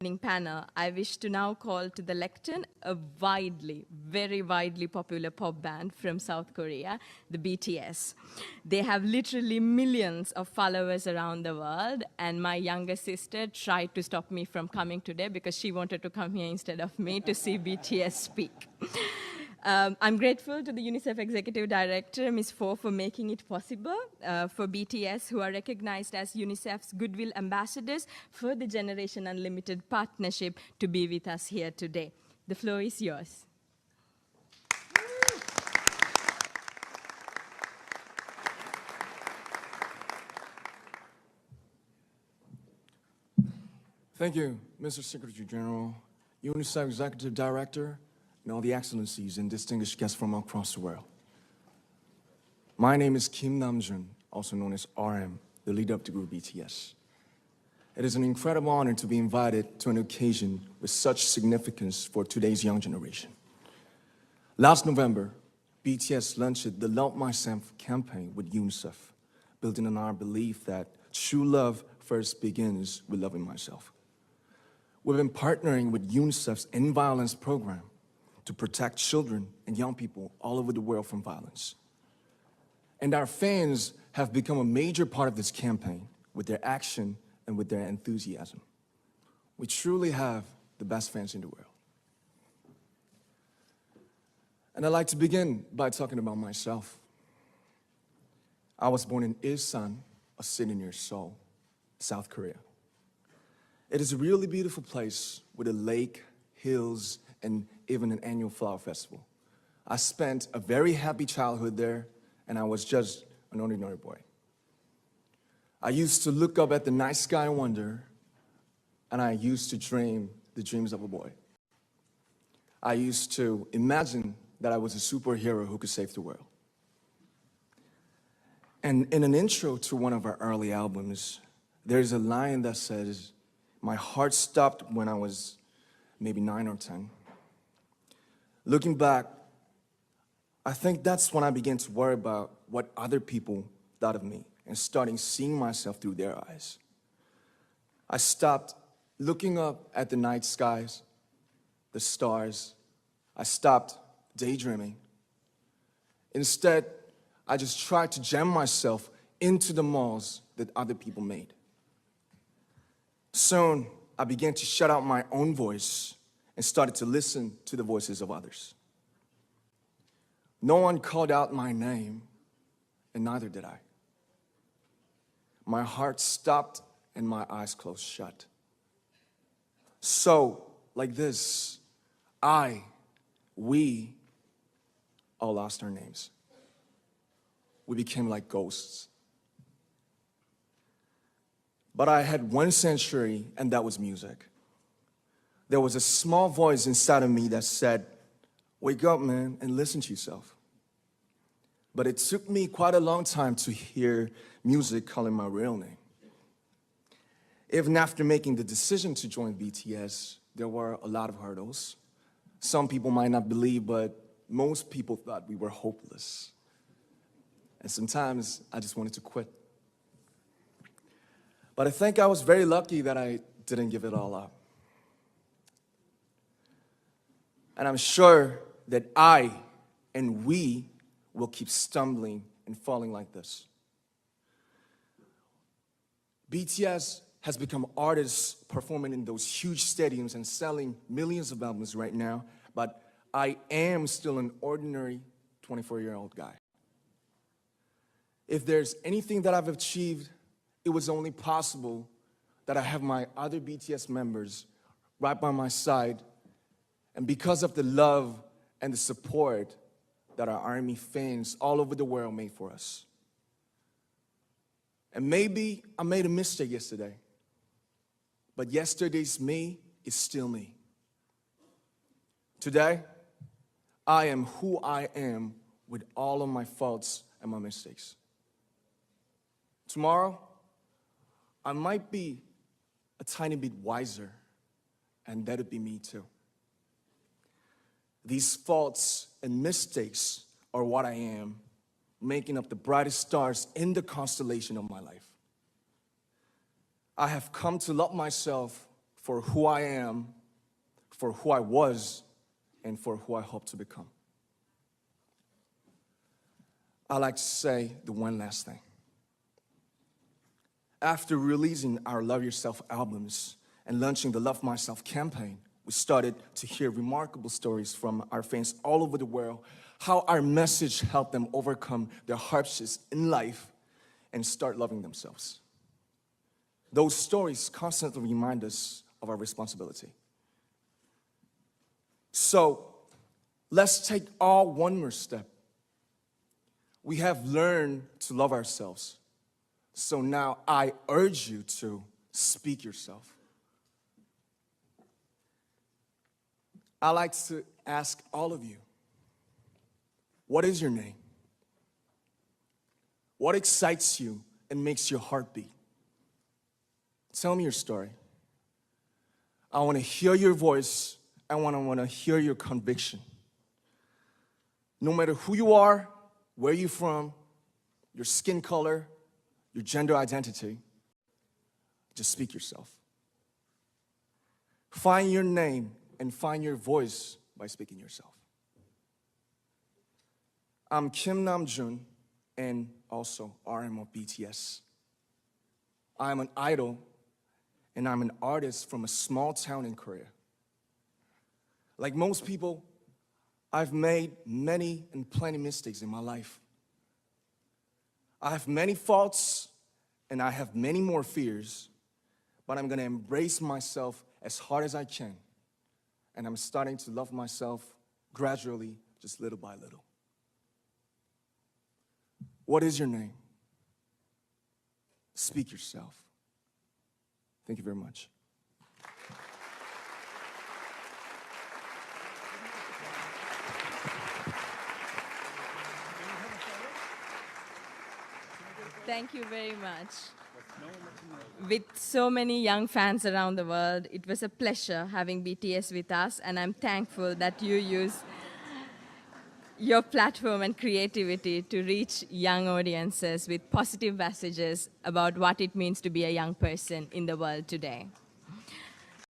Panel, I wish to now call to the lectern a very widely popular pop band from South Korea, the BTS. They have literally millions of followers around the world, and my younger sister tried to stop me from coming today because she wanted to come here instead of me to see BTS speak. I'm grateful to the UNICEF Executive Director, Ms. Fo, for making it possible for BTS, who are recognized as UNICEF's Goodwill Ambassadors for the Generation Unlimited partnership, to be with us here today. The floor is yours. Thank you, Mr. Secretary General, UNICEF Executive Director, and all the excellencies and distinguished guests from across the world. My name is Kim Namjoon, also known as RM, the leader of the group BTS. It is an incredible honor to be invited to an occasion with such significance for today's young generation. Last November, BTS launched the Love Myself campaign with UNICEF, building on our belief that true love first begins with loving myself. We've been partnering with UNICEF's End Violence program to protect children and young people all over the world from violence. And our fans have become a major part of this campaign with their action and with their enthusiasm. We truly have the best fans in the world. And I'd like to begin by talking about myself. I was born in Ilsan, a city near Seoul, South Korea. It is a really beautiful place with a lake, hills, and even an annual flower festival. I spent a very happy childhood there, and I was just an ordinary boy. I used to look up at the night sky and wonder, and I used to dream the dreams of a boy. I used to imagine that I was a superhero who could save the world. And in an intro to one of our early albums, there's a line that says, "My heart stopped when I was maybe 9 or 10. Looking back, I think that's when I began to worry about what other people thought of me and starting seeing myself through their eyes. I stopped looking up at the night skies, the stars. I stopped daydreaming. Instead, I just tried to jam myself into the malls that other people made. Soon, I began to shut out my own voice and started to listen to the voices of others. No one called out my name, and neither did I. My heart stopped and my eyes closed shut. So, like this, we all lost our names. We became like ghosts. But I had one sanctuary, and that was music. There was a small voice inside of me that said, "Wake up, man, and listen to yourself." But it took me quite a long time to hear music calling my real name. Even after making the decision to join BTS, there were a lot of hurdles. Some people might not believe, but most people thought we were hopeless. And sometimes I just wanted to quit. But I think I was very lucky that I didn't give it all up. And I'm sure that I and we will keep stumbling and falling like this. BTS has become artists performing in those huge stadiums and selling millions of albums right now, but I am still an ordinary 24-year-old guy. If there's anything that I've achieved, it was only possible that I have my other BTS members right by my side, and because of the love and the support that our ARMY fans all over the world made for us. And maybe I made a mistake yesterday, but yesterday's me is still me. Today, I am who I am with all of my faults and my mistakes. Tomorrow, I might be a tiny bit wiser, and that'd be me too. These faults and mistakes are what I am, making up the brightest stars in the constellation of my life. I have come to love myself for who I am, for who I was, and for who I hope to become. I'd like to say the one last thing. After releasing our Love Yourself albums and launching the Love Myself campaign, we started to hear remarkable stories from our fans all over the world, how our message helped them overcome their hardships in life and start loving themselves. Those stories constantly remind us of our responsibility. So let's take all one more step. We have learned to love ourselves. So now I urge you to speak yourself. I'd like to ask all of you, what is your name? What excites you and makes your heart beat? Tell me your story. I want to hear your voice. I want to hear your conviction. No matter who you are, where you're from, your skin color, your gender identity, just speak yourself. Find your name and find your voice by speaking yourself. I'm Kim Namjoon and also RM of BTS. I'm an idol and I'm an artist from a small town in Korea. Like most people, I've made many and plenty mistakes in my life. I have many faults and I have many more fears, but I'm gonna embrace myself as hard as I can. And I'm starting to love myself gradually, just little by little. What is your name? Speak yourself. Thank you very much. Thank you very much. With so many young fans around the world, it was a pleasure having BTS with us, and I'm thankful that you use your platform and creativity to reach young audiences with positive messages about what it means to be a young person in the world today.